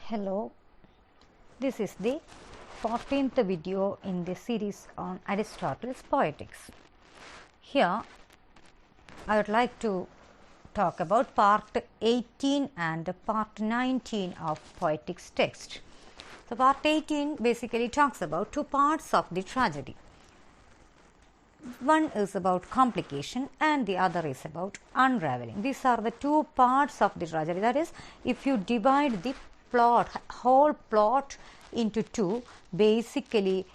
Hello, this is the 14th video in the series on Aristotle's Poetics. Here, I would like to talk about part 18 and part 19 of Poetics text. So, part 18 basically talks about two parts of the tragedy. One is about complication and the other is about unraveling. These are the two parts of the tragedy. That is, if you divide the whole plot into two, basically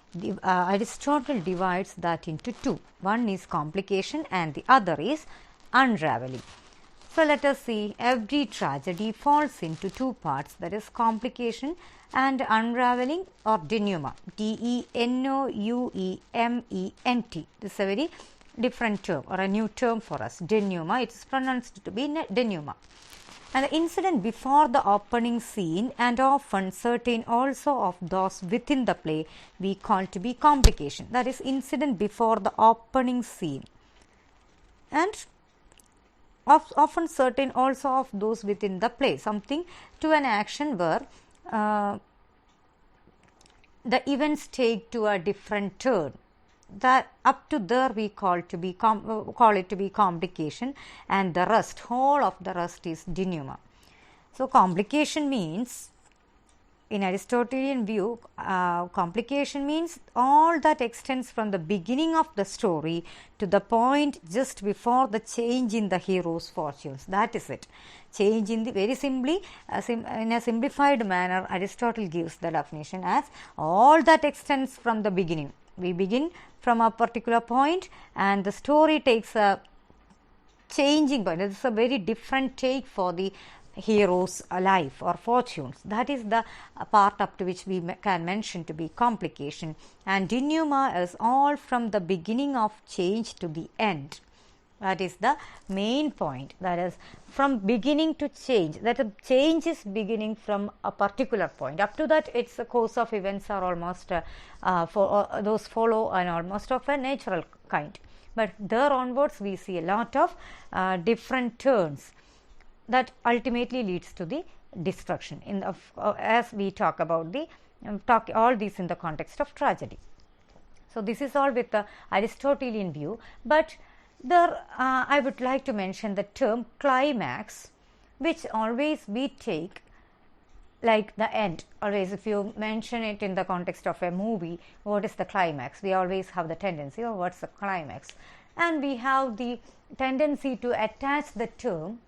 Aristotle divides that into two. One is complication and the other is unraveling. So let us see, every tragedy falls into two parts, that is complication and unraveling or denouement. D-E-N-O-U-E-M-E-N-T. This is a very different term or a new term for us. Denouement, it is pronounced to be denouement. And the incident before the opening scene and often certain also of those within the play we call to be complication. That is incident before the opening scene and often certain also of those within the play, something to an action where the events take to a different turn. That up to there we call it to be complication, and the rest, whole of the rest is denouement. So complication means, in Aristotelian view, complication means all that extends from the beginning of the story to the point just before the change in the hero's fortunes. That is it. Change in the, very simply, in a simplified manner, Aristotle gives the definition as all that extends from the beginning. We begin from a particular point and the story takes a changing point. It is a very different take for the hero's life or fortunes. That is the part up to which we can mention to be complication, and denouement is all from the beginning of change to the end. That is the main point, that is from beginning to change, that a change is beginning from a particular point. Up to that, its course of events are almost those follow and almost of a natural kind, but there onwards we see a lot of different turns that ultimately leads to the destruction in the, as we talk about the all these in the context of tragedy. So this is all with the Aristotelian view, but there I would like to mention the term climax, which always we take like the end. Always, if you mention it in the context of a movie, what is the climax? We always have the tendency, oh, what's the climax? And we have the tendency to attach the term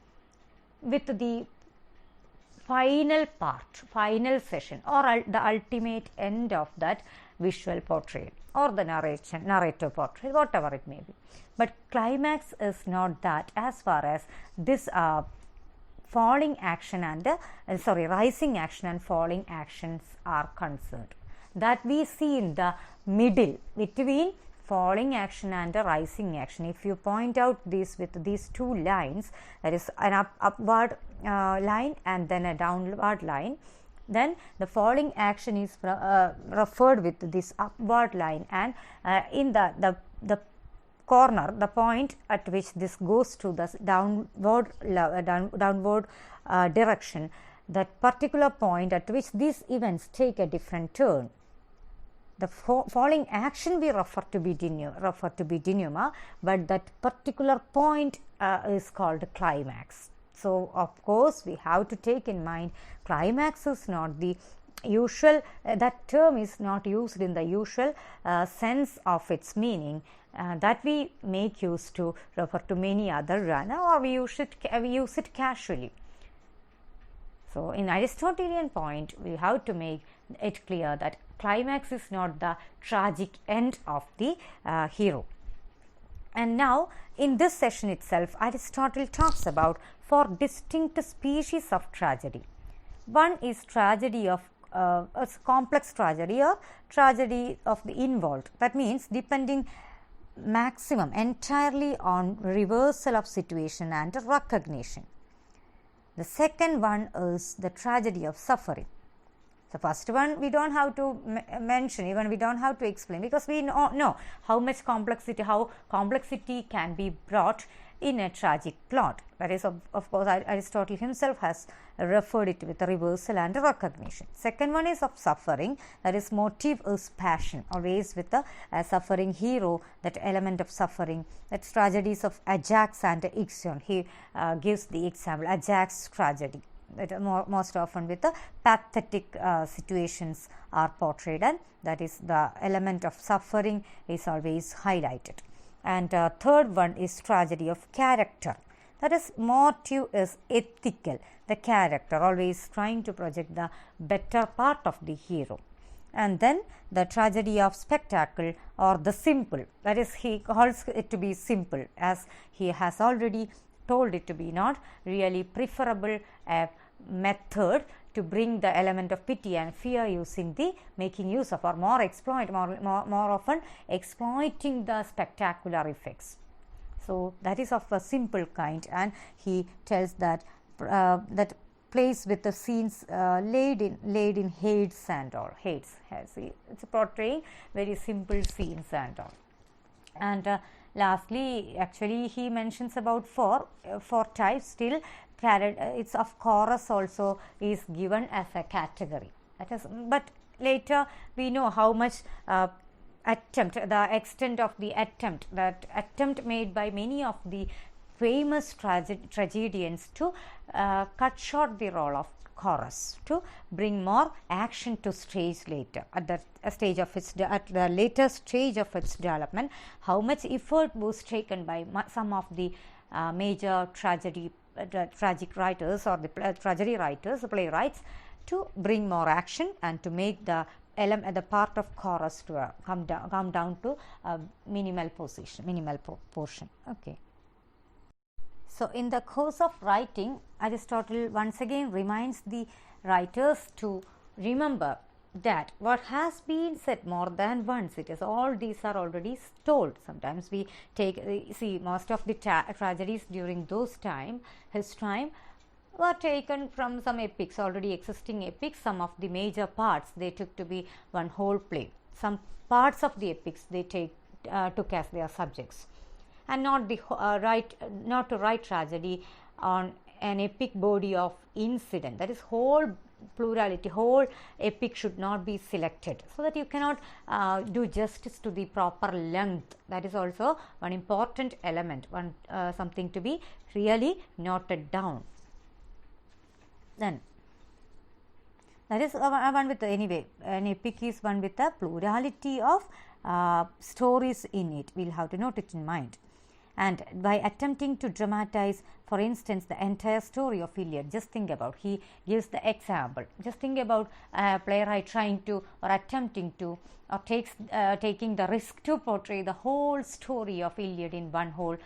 with the final part, final session, or the ultimate end of that visual portrayal or the narrative portrayal, whatever it may be. But climax is not that as far as this falling action and rising action and falling actions are concerned. That we see in the middle between falling action and a rising action. If you point out this with these two lines, that is an upward line and then a downward line, then the falling action is referred with this upward line, and in the corner, the point at which this goes to the downward direction, that particular point at which these events take a different turn, the falling action we refer to be denouement, but that particular point is called climax. So of course we have to take in mind, climax is not the usual, that term is not used in the usual sense of its meaning that we make use to refer to many other genre, or we use it casually. So in Aristotelian point, we have to make it clear that climax is not the tragic end of the hero. And now in this session itself, Aristotle talks about four distinct species of tragedy. One is tragedy of a complex tragedy or tragedy of the involved. That means depending maximum entirely on reversal of situation and recognition. The second one is the tragedy of suffering. The first one we don't have to mention, even we don't have to explain, because we know how much complexity, how complexity can be brought in a tragic plot. That is, of course, Aristotle himself has referred it with a reversal and a recognition. Second one is of suffering, that is, motive is passion, always with the suffering hero, that element of suffering. That's tragedies of Ajax and Ixion. He gives the example, Ajax tragedy, that most often with the pathetic situations are portrayed, and that is the element of suffering is always highlighted. And third one is tragedy of character, that is, motive is ethical, the character always trying to project the better part of the hero. And then the tragedy of spectacle or the simple, that is, he calls it to be simple, as he has already told it to be not really preferable method to bring the element of pity and fear using the making use of, or more often exploiting the spectacular effects. So that is of a simple kind, and he tells that that plays with the scenes laid in hates and all. Hates, it's portraying very simple scenes and all. And lastly, actually he mentions about four types. Still, it's of chorus also is given as a category. That is, but later we know how much the extent of the attempt made by many of the famous tragedians to cut short the role of chorus, to bring more action to stage later, at the later stage of its development. How much effort was taken by some of the major tragic writers or the tragedy writers, the playwrights, to bring more action and to make the part of chorus to come down to a minimal portion. Okay. So in the course of writing, Aristotle once again reminds the writers to remember that what has been said more than once, it is all these are already told. Sometimes we see most of the tragedies during his time were taken from some epics, already existing epics. Some of the major parts they took to be one whole play. Some parts of the epics they took as their subjects, and not to write tragedy on an epic body of incident. That is, whole plurality, whole epic should not be selected, so that you cannot do justice to the proper length. That is also one important element, something to be really noted down. Then that is one with anyway, an epic is one with a plurality of stories in it. We'll have to note it in mind. And by attempting to dramatize, for instance, the entire story of Iliad, just think about, he gives the example, just think about a playwright trying to, or attempting to, or taking the risk to portray the whole story of Iliad in one whole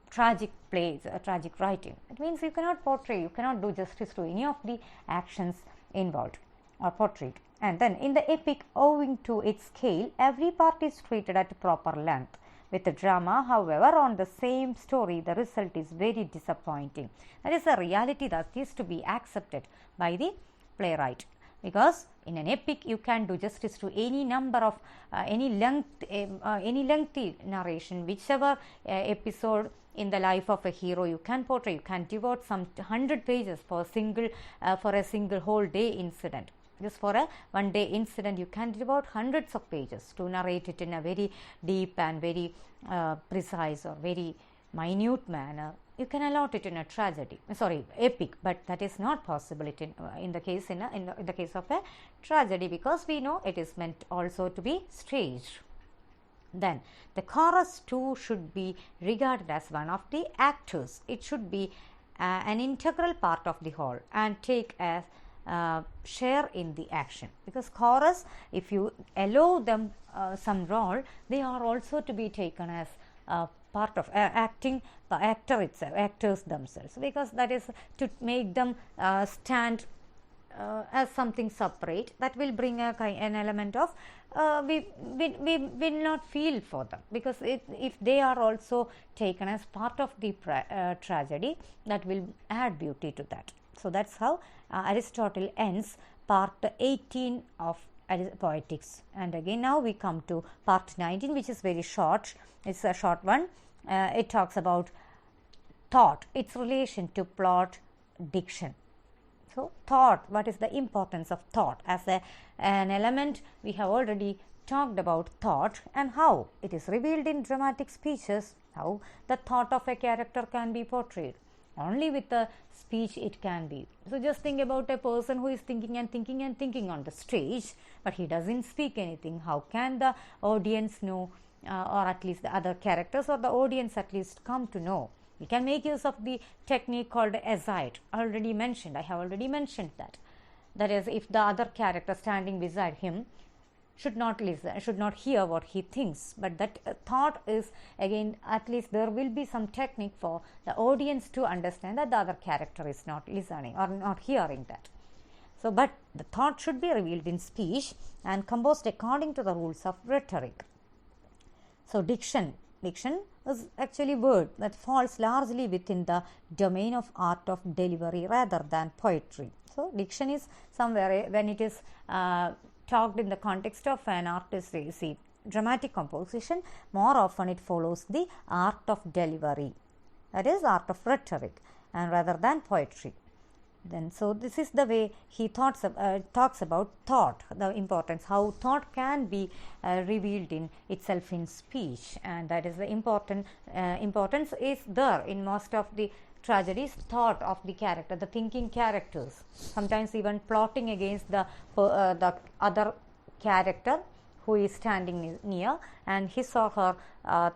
tragic plays, tragic writing. It means you cannot do justice to any of the actions involved or portrayed. And then in the epic, owing to its scale, every part is treated at proper length. With the drama, however, on the same story, the result is very disappointing. That is a reality that is to be accepted by the playwright, because in an epic you can do justice to any number of any lengthy narration, whichever episode in the life of a hero you can portray. You can devote some 100 pages for a single whole day incident. Just for a one day incident, you can devote hundreds of pages to narrate it in a very deep and very precise or very minute manner. You can allot it in a epic, but that is not possible in the case of a tragedy, because we know it is meant also to be staged. Then the chorus too should be regarded as one of the actors. It should be an integral part of the whole and take as share in the action, because chorus, if you allow them some role, they are also to be taken as part of acting, the actors themselves, because that is to make them stand as something separate. That will bring an element of we will not feel for them, because if they are also taken as part of the tragedy, that will add beauty to that. So that's how Aristotle ends part 18 of Poetics. And again now we come to part 19, which is very short. It's a short one. it talks about thought, its relation to plot, diction. So, thought, what is the importance of thought? As an element, we have already talked about thought and how it is revealed in dramatic speeches, how the thought of a character can be portrayed. Only with the speech it can be. So, just think about a person who is thinking and thinking and thinking on the stage, but he doesn't speak anything. How can the audience know, or at least the other characters or the audience at least come to know? We can make use of the technique called aside, I have already mentioned that. That is, if the other character standing beside him should not listen, should not hear what he thinks, but that thought is, again, at least there will be some technique for the audience to understand that the other character is not listening or not hearing that. So, but the thought should be revealed in speech and composed according to the rules of rhetoric. So, diction is actually word that falls largely within the domain of art of delivery rather than poetry. So, diction is somewhere when it is talked in the context of an artist, see, dramatic composition, more often it follows the art of delivery, that is art of rhetoric, and rather than poetry. Then, so this is the way he talks about thought, the importance, how thought can be revealed in itself in speech, and that is the importance is there in most of the tragedies. Thought of the character, the thinking characters, sometimes even plotting against the other character who is standing near, and his or her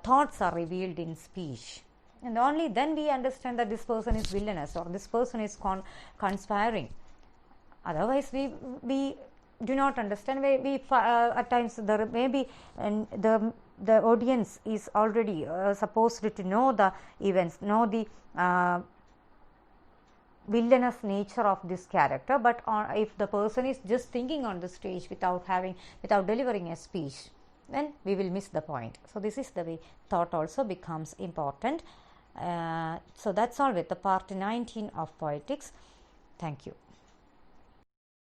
thoughts are revealed in speech. And only then we understand that this person is villainous or this person is conspiring. Otherwise, we do not understand. We at times there may be, and the audience is already supposed to know the events, know the villainous nature of this character. But if the person is just thinking on the stage without delivering a speech, then we will miss the point. So this is the way thought also becomes important. So that's all with the part 19 of Poetics. Thank you.